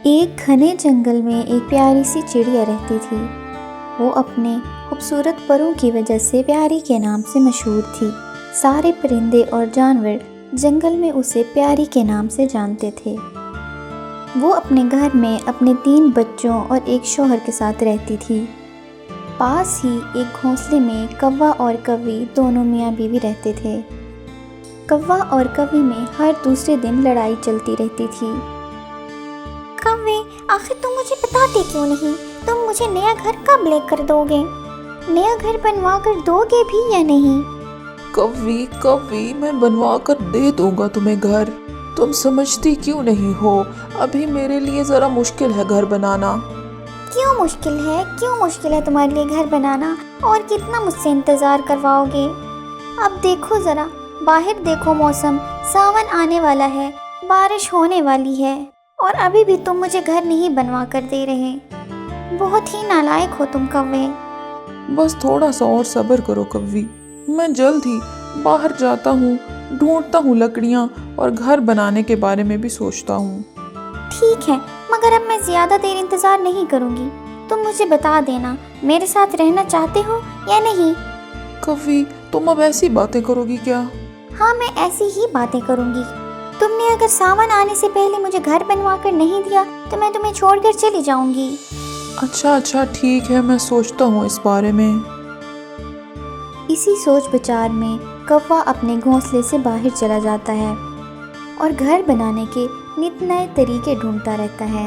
एक घने जंगल में एक प्यारी सी चिड़िया रहती थी। वो अपने खूबसूरत परों की वजह से प्यारी के नाम से मशहूर थी। सारे परिंदे और जानवर जंगल में उसे प्यारी के नाम से जानते थे। वो अपने घर में अपने 3 बच्चों और एक शौहर के साथ रहती थी। पास ही एक घोंसले में कौवा और कौवी दोनों मियाँ बीवी रहते थे। कौवा और कौवी में हर दूसरे दिन लड़ाई चलती रहती थी। कौवे, आखिर तुम मुझे बताते क्यों नहीं? तुम मुझे नया घर कब लेकर दोगे? नया घर बनवा कर दोगे भी या नहीं? कव्वी कव्वी, मैं बनवा कर दे दूंगा तुम्हें घर। तुम समझती क्यों नहीं हो? अभी मेरे लिए जरा मुश्किल है घर बनाना। क्यों मुश्किल है? क्यों मुश्किल है तुम्हारे लिए घर बनाना? और कितना मुझसे इंतजार करवाओगे? अब देखो जरा, बाहर देखो, मौसम सावन आने वाला है, बारिश होने वाली है और अभी भी तुम मुझे घर नहीं बनवा कर दे रहे। बहुत ही नालायक हो तुम कौवे। बस थोड़ा सा और सब्र करो कव्वी, मैं जल्द ही बाहर जाता हूँ, ढूंढता हूँ लकड़ियाँ और घर बनाने के बारे में भी सोचता हूँ। ठीक है, मगर अब मैं ज्यादा देर इंतजार नहीं करूँगी। तुम मुझे बता देना, मेरे साथ रहना चाहते हो या नहीं? कव्वी, तुम अब ऐसी बातें करोगी क्या? हाँ, मैं ऐसी ही बातें करूँगी। तुमने अगर सावन आने से पहले मुझे घर बनवा कर नहीं दिया तो मैं तुम्हें छोड़कर चली जाऊंगी। अच्छा ठीक है, मैं सोचता हूँ इस बारे में। इसी सोच विचार में कौवा अपने घोंसले से बाहर चला जाता है और घर बनाने के नित नए तरीके ढूंढता रहता है।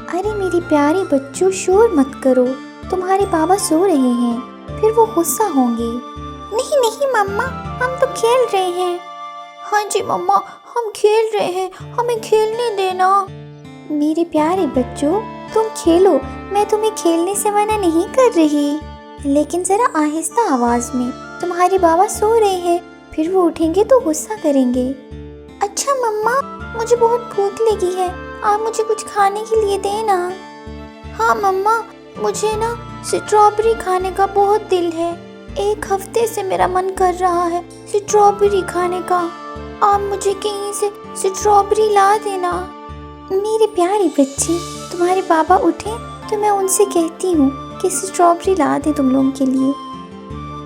अरे मेरी प्यारी बच्चों, शोर मत करो, तुम्हारे बाबा सो रहे हैं, फिर वो गुस्सा होंगे। नहीं नहीं मम्मा, हम तो खेल रहे हैं। हाँ जी मम्मा, हम खेल रहे हैं, हमें खेलने देना। मेरे प्यारे बच्चों, तुम खेलो, मैं तुम्हें खेलने से मना नहीं कर रही, लेकिन जरा आहिस्ता आवाज में। तुम्हारे बाबा सो रहे हैं, फिर वो उठेंगे तो गुस्सा करेंगे। अच्छा मम्मा, मुझे बहुत भूख लगी है, आप मुझे कुछ खाने के लिए देना। हाँ मम्मा, मुझे ना स्ट्रॉबेरी खाने का बहुत दिल है। एक हफ्ते से मेरा मन कर रहा है स्ट्रॉबेरी खाने का। आप मुझे कहीं से स्ट्रॉबेरी ला देना। मेरे प्यारे बच्चे, तुम्हारे बाबा उठे तो मैं उनसे कहती हूँ कि स्ट्रॉबेरी ला दे तुम लोगों के लिए।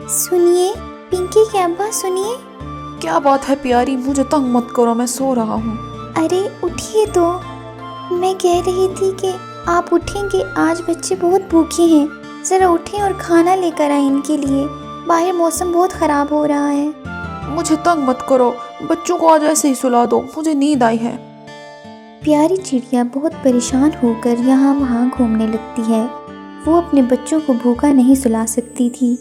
सुनिए पिंकी के अब्बा, सुनिए। क्या बात है प्यारी, मुझे तंग मत करो, मैं सो रहा हूँ। अरे उठिए तो। मैं कह रही थी कि आप उठेंगे, आज बच्चे बहुत भूखे हैं, ज़रा उठें और खाना लेकर आए इनके लिए, बाहर मौसम बहुत ख़राब हो रहा है। मुझे तंग मत करो, बच्चों को आज ऐसे ही सुला दो, मुझे नींद आई है। प्यारी चिड़िया बहुत परेशान होकर यहाँ वहाँ घूमने लगती है। वो अपने बच्चों को भूखा नहीं सुला सकती थी।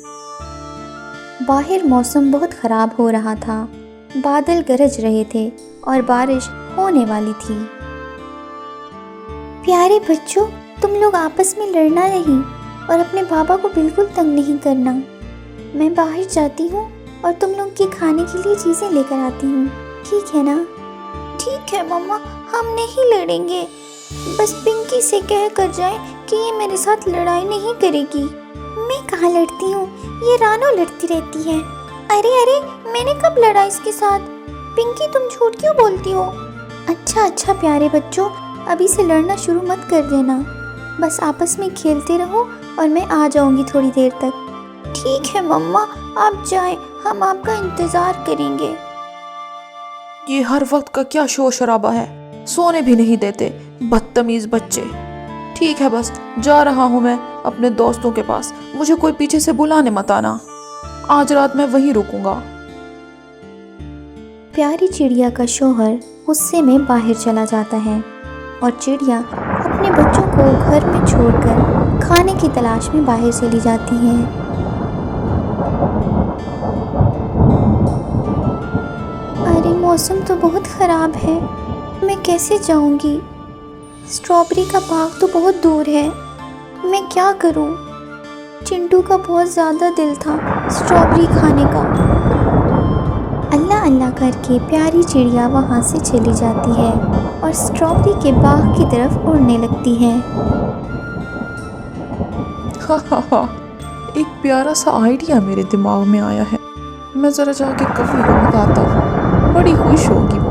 बाहर मौसम बहुत ख़राब हो रहा था, बादल गरज रहे थे और बारिश होने वाली थी। प्यारे बच्चों, तुम लोग आपस में लड़ना नहीं और अपने बाबा को बिल्कुल तंग नहीं करना। मैं बाहर जाती हूँ और तुम लोग के खाने के लिए चीज़ें लेकर आती हूँ, ठीक है ना? ठीक है मम्मा, हम नहीं लड़ेंगे। बस पिंकी से कह कर जाए कि ये मेरे साथ लड़ाई नहीं करेगी। मैं कहाँ लड़ती हूँ, ये रानो लड़ती रहती है। अरे अरे, मैंने कब लड़ा इसके साथ? पिंकी, तुम झूठ क्यों बोलती हो? अच्छा प्यारे बच्चों, अभी से लड़ना शुरू मत कर देना, बस आपस में खेलते रहो और मैं आ जाऊंगी थोड़ी देर तक। ठीक है मम्मा, आप जाएं, हम आपका इंतज़ार करेंगे। ये हर वक्त का क्या शोर शराबा है, सोने भी नहीं देते, बदतमीज बच्चे। ठीक है, बस जा रहा हूँ मैं अपने दोस्तों के पास, मुझे कोई पीछे से बुलाने मत आना, आज रात मैं वहीं रुकूंगा। प्यारी चिड़िया का शौहर गुस्से में बाहर चला जाता है और चिड़िया अपने बच्चों को घर में छोड़कर खाने की तलाश में बाहर चली जाती है। अरे मौसम तो बहुत ख़राब है, मैं कैसे जाऊंगी? स्ट्रॉबेरी का बाग तो बहुत दूर है, मैं क्या करूं? चिंटू का बहुत ज़्यादा दिल था स्ट्रॉबेरी खाने का। अल्लाह अल्लाह करके प्यारी चिड़िया वहाँ से चली जाती है और स्ट्रॉबेरी के बाग की तरफ उड़ने लगती है। एक प्यारा सा आइडिया मेरे दिमाग में आया है, मैं ज़रा जाके कव्वी को बताता हूँ, बड़ी खुश होगी वो।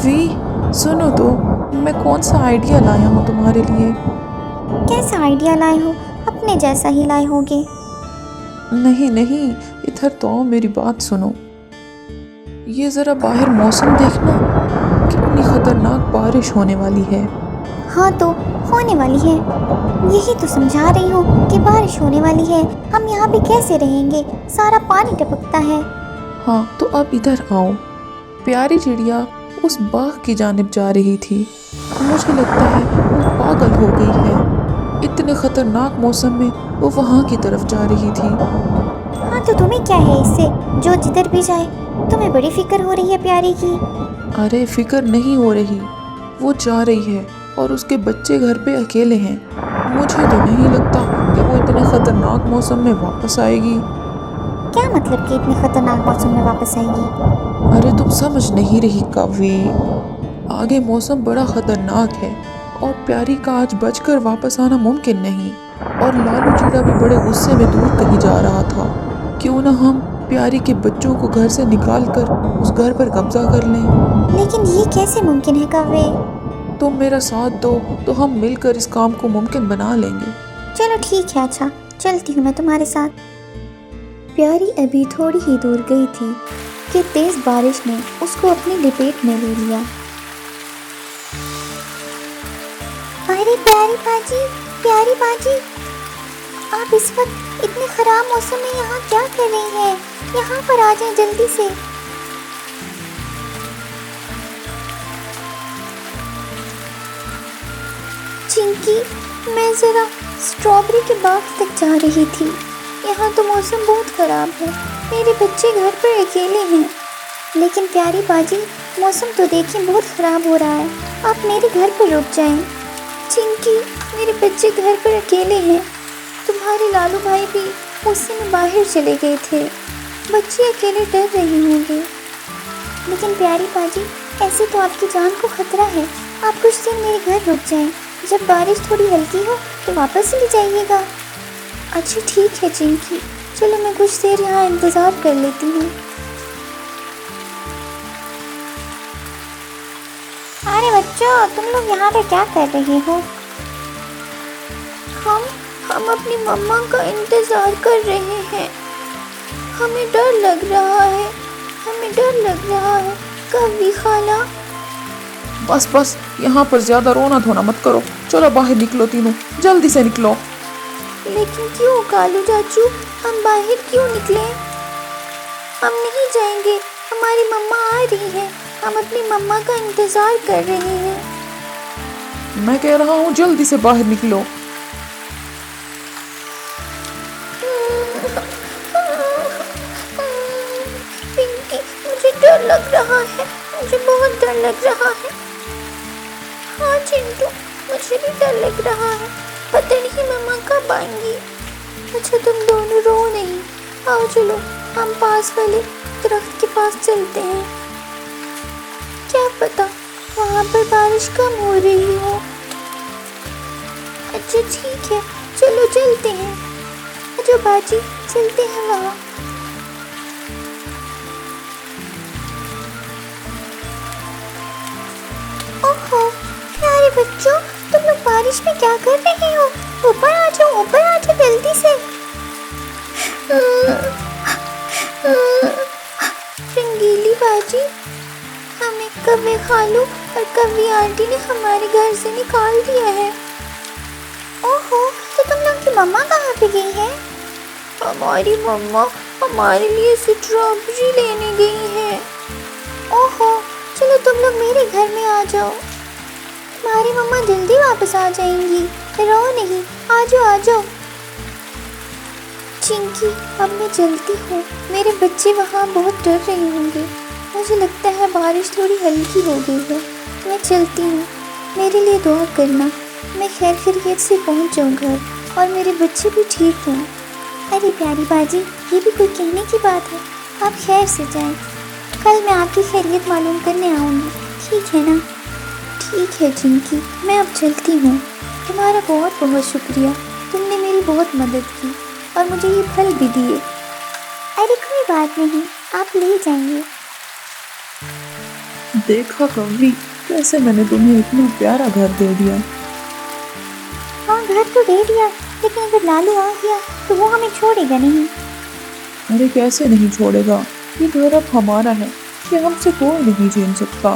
कव्वी, सुनो तो, मैं कौन सा आइडिया लाया हूँ तुम्हारे लिए। कैसा आइडिया लाए हो? अपने जैसा ही लाए होगे। नहीं नहीं, इधर तो आओ, मेरी बात सुनो। ये ज़रा बाहर मौसम देखना, कितनी खतरनाक बारिश होने वाली है। हाँ तो होने वाली है, यही तो समझा रही हूँ कि बारिश होने वाली है। हम यहाँ पे कैसे रहेंगे, सारा पानी टपकता है। हाँ तो अब इधर आओ। प्यारी चिड़िया उस बाग की जानिब जा रही थी। मुझे लगता है वो पागल हो गई है, इतने खतरनाक मौसम में वो वहाँ की तरफ जा रही थी। हाँ तो तुम्हें क्या है इससे, जो जिधर भी जाए। तुम्हें बड़ी फिक्र हो रही है प्यारी की। अरे फिक्र नहीं हो रही, वो जा रही है और उसके बच्चे घर पे अकेले हैं। मुझे तो नहीं लगता कि वो इतने खतरनाक मौसम में वापस आएगी। क्या मतलब कि इतने खतरनाक मौसम में वापस आएगी? अरे तुम समझ नहीं रही कव्वी, आगे मौसम बड़ा खतरनाक है और प्यारी का आज बचकर वापस आना मुमकिन नहीं। और लालू चिड़ा भी बड़े गुस्से में दूर कहीं जा रहा था। क्यों ना हम प्यारी के बच्चों को घर से निकाल कर उस घर पर कब्जा कर लें। लेकिन ये कैसे मुमकिन है कव्वे? तुम मेरा साथ दो तो हम मिलकर इस काम को मुमकिन बना लेंगे। चलो ठीक है, अच्छा चलती हूँ मैं तुम्हारे साथ। प्यारी अभी थोड़ी ही दूर गई थी कि तेज बारिश ने उसको अपनी लपेट में ले लिया। अरे प्यारी बाजी, आप इस वक्त इतने खराब मौसम में यहाँ क्या कर रही हैं? यहाँ पर आ जाएं जल्दी से। चिंकी, मैं ज़रा स्ट्रॉबेरी के बाग तक जा रही थी। यहाँ तो मौसम बहुत ख़राब है, मेरे बच्चे घर पर अकेले हैं। लेकिन प्यारी बाजी, मौसम तो देखिए बहुत ख़राब हो रहा है, आप मेरे घर पर रुक जाएं। चिंकी, मेरे बच्चे घर पर अकेले हैं। तुम्हारे लालू भाई भी उस समय बाहर चले गए थे, बच्चे अकेले डर रहे होंगे। लेकिन प्यारी बाजी, ऐसे तो आपकी जान को खतरा है। आप कुछ देर मेरे घर रुक जाएं, जब बारिश थोड़ी हल्की हो तो वापस चली जाइएगा। अच्छा ठीक है चिंकी, चलो मैं कुछ देर यहाँ इंतज़ार कर लेती हूँ। अरे बच्चों, तुम लोग यहाँ पे क्या कर रहे हो? हम अपनी मम्मा का इंतज़ार कर रहे हैं। हमें डर लग रहा है कव्वी खाला। बस यहाँ पर ज़्यादा रोना धोना मत करो, चलो बाहर निकलो तीनों, जल्दी से निकलो। लेकिन क्यों कालू चाचू, हम बाहर क्यों निकलें? हम नहीं जाएंगे, हमारी मम्मा आ रही है, हम अपनी मम्मा का इंतज़ार कर रहे हैं। मैं कह रहा हूँ जल्दी से बाहर निकलो। पिंकी, मुझे डर लग रहा है, मुझे बहुत डर लग रहा है। हाँ चिंटू, मुझे भी डर लग रहा है, पता नहीं मम्मा कब आएंगी। अच्छा तुम दोनों रो नहीं, आओ चलो हम पास वाले दरख्त के पास चलते हैं, क्या पता वहाँ पर बारिश कम हो रही हो। अच्छा ठीक है, चलो चलते हैं। अच्छा बाजी, चलते हैं वहाँ। ओहो प्यारे बच्चों, तुम लोग बारिश में क्या कर रहे हो? ऊपर आ जाओ जल्दी से। रंगीली बाजी, हमें कव्वे खालू और कव्वी आंटी ने हमारे घर से निकाल दिया है। ओहो, तो तुम लोग की मम्मा कहाँ पे गई है? हमारी मम्मा हमारे लिए स्ट्रॉबेरी लेने गई है। ओहो, चलो तुम लोग मेरे घर में आ जाओ, तुम्हारी मम्मा जल्दी वापस आ जाएंगी, रो नहीं, आ जाओ। चिंकी, अब मैं चलती हूँ, मेरे बच्चे वहाँ बहुत डर रहे होंगे। मुझे लगता है बारिश थोड़ी हल्की हो गई है, मैं चलती हूँ। मेरे लिए दुआ करना, मैं खैर खैरियत से पहुँच जाऊँ घर और मेरे बच्चे भी ठीक हों। अरे प्यारी बाजी, ये भी कोई कहने की बात है, आप खैर से जाएं। कल मैं आपकी खैरियत मालूम करने आऊँगी, ठीक है ना? ठीक है चिंकी, मैं अब चलती हूँ। तुम्हारा बहुत बहुत शुक्रिया, तुमने मेरी बहुत मदद की और मुझे ये फल भी दिए। अरे कोई बात नहीं, आप ले जाएंगे। देखा कवि, कैसे मैंने तुम्हें इतना प्यारा घर दे दिया। हाँ, घर तो दे दिया, लेकिन अगर लालू आ गया तो वो हमें छोड़ेगा नहीं। अरे कैसे नहीं छोड़ेगा, ये घर अब हमारा है, ये हमसे कोई नहीं छीन सकता।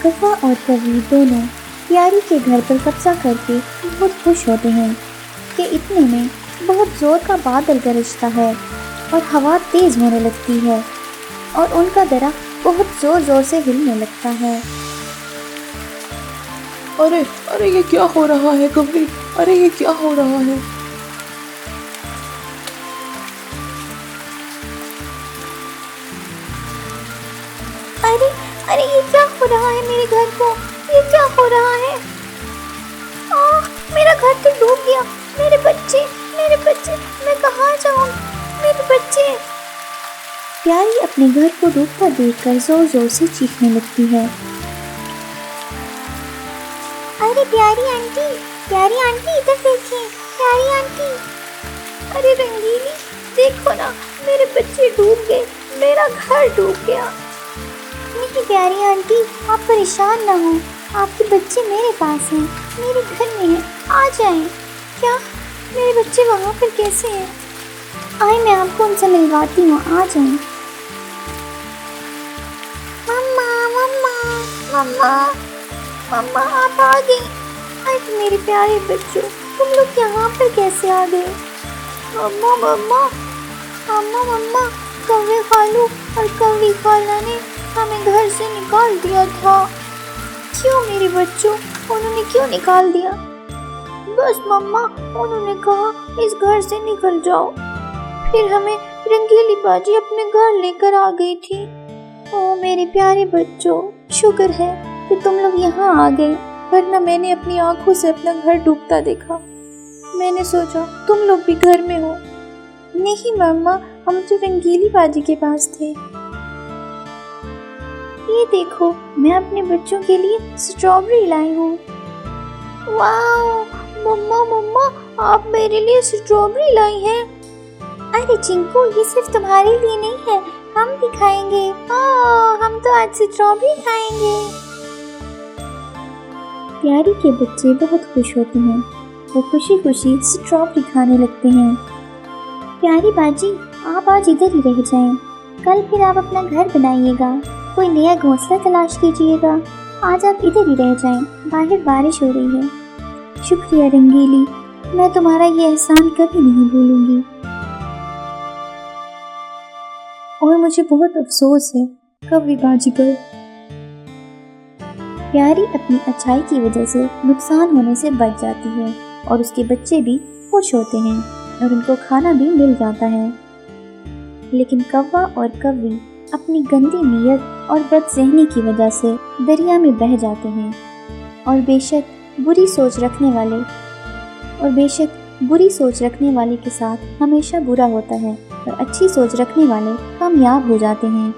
कव्वा और कवि दोनों प्यारी के घर पर कब्जा करके बहुत खुश होते हैं कि इतने में बहुत ज़ोर का बादल गरजता है और हवा तेज़ होने लगती है और उनका दरख्त बहुत ज़ोर ज़ोर से हिलने लगता है। अरे अरे ये क्या हो रहा है कवि, अरे ये क्या हो रहा है। अरे अरे ये क्या हो रहा है मेरे घर को, ये क्या हो रहा है। मेरा घर तो डूब गया। मेरे बच्चे, मैं कहाँ जाऊँ, मेरे बच्चे। प्यारी अपने घर को डूबता देखकर जोर जोर से चीखने लगती है। अरे प्यारी आंटी इधर देखिए, प्यारी आंटी। अरे रंगीली, देखो ना, मेरे बच्चे डूब गए, मेरा घर डूब गया। नहीं प्यारी आंटी, आप परेशान ना हो, आपके बच्चे मेरे पास हैं, मेरे घर में हैं, आ जाएं। क्या मेरे बच्चे वहाँ पर कैसे हैं? आए, मैं आपको उनसे मिलवाती हूँ, आ जाएं। मम्मा आप आ गई। अरे मेरे प्यारे बच्चों, तुम लोग यहाँ पर कैसे आ गए? मम्मा, कव्वे खालू और कव्वी खाला ने हमें घर से निकाल दिया था। क्यों मेरे बच्चों, उन्होंने क्यों निकाल दिया? बस मम्मा, उन्होंने कहा इस घर से निकल जाओ। फिर हमें रंगीली बाजी अपने घर लेकर आ गई थी। ओ मेरे प्यारे बच्चों, शुक्र है कि तुम लोग यहाँ आ गए, वरना मैंने अपनी आंखों से अपना घर डूबता देखा। मैंने सोचा तुम लोग भी घर में हो। नहीं मम्मा, हम तो रंगीली बाजी के पास थे। ये देखो, मैं अपने बच्चों के लिए स्ट्रॉबेरी लाई हूँ। वाओ मम्मा, आप मेरे लिए स्ट्रॉबेरी लाई हैं। अरे चिंकू, ये सिर्फ तुम्हारे लिए नहीं है, हम भी खाएंगे। हम तो आज स्ट्रॉबेरी खाएंगे। प्यारी के बच्चे बहुत खुश होते हैं, वो खुशी खुशी स्ट्रॉबेरी खाने लगते हैं। प्यारी बाजी, आप आज इधर ही रह जाएं, कल फिर आप अपना घर बनाइएगा, कोई नया घोंसला तलाश कीजिएगा। आज आप इधर ही रह जाएं, बाहर बारिश हो रही है। शुक्रिया रंगीली, मैं तुम्हारा ये एहसान कभी नहीं भूलूंगी और मुझे बहुत अफसोस है कव्वी बाजी पर। प्यारी अपनी अच्छाई की वजह से नुकसान होने से बच जाती है और उसके बच्चे भी खुश होते हैं और उनको खाना भी मिल जाता है। लेकिन कव्वा और कव्वी अपनी गंदी नीयत और बदज़हनी की वजह से दरिया में बह जाते हैं और बेशक बुरी सोच रखने वाले के साथ हमेशा बुरा होता है और अच्छी सोच रखने वाले कामयाब हो जाते हैं।